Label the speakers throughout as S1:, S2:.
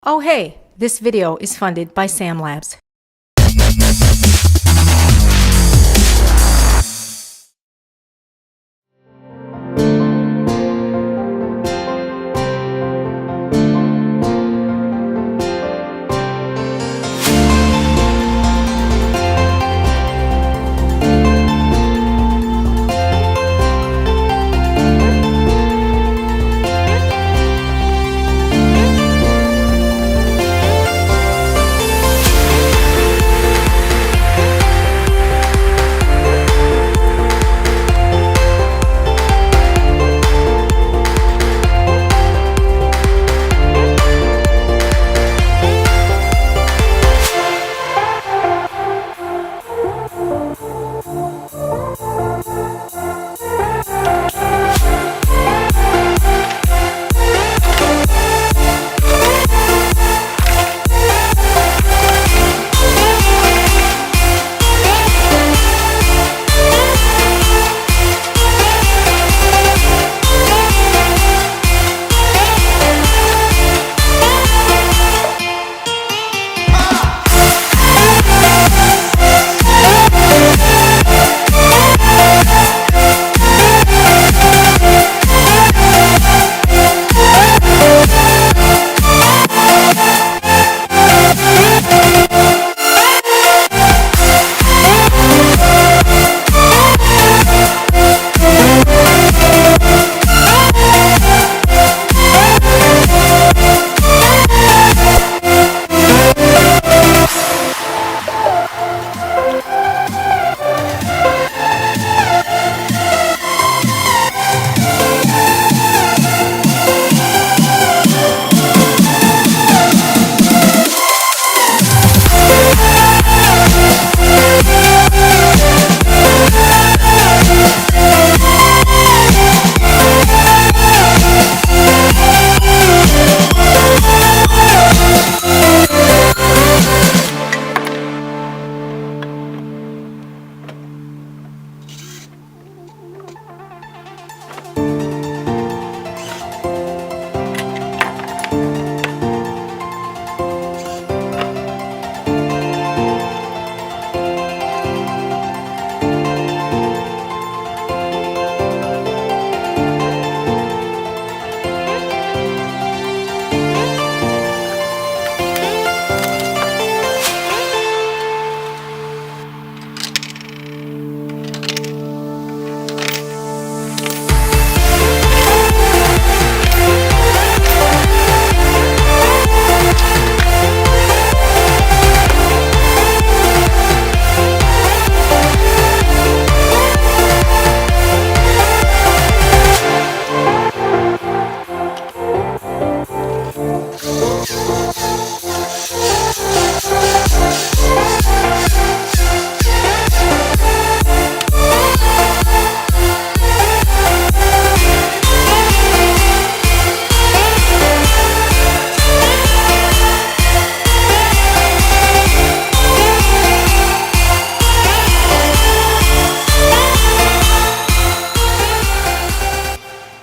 S1: Oh hey, this video is funded by Sam Labs.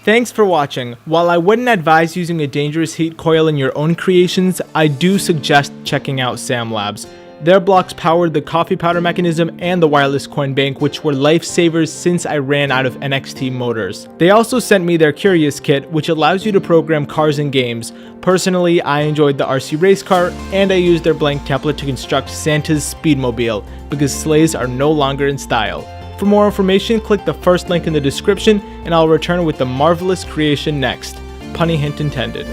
S2: Thanks for watching. While I wouldn't advise using a dangerous heat coil in your own creations, I do suggest checking out Sam Labs. Their blocks powered the coffee powder mechanism and the wireless coin bank, which were lifesavers since I ran out of NXT motors. They also sent me their Curious Kit, which allows you to program cars and games. Personally, I enjoyed the RC race car, and I used their blank template to construct Santa's Speedmobile, because sleighs are no longer in style. For more information, click the first link in the description, and I'll return with the marvelous creation next. Punny hint intended.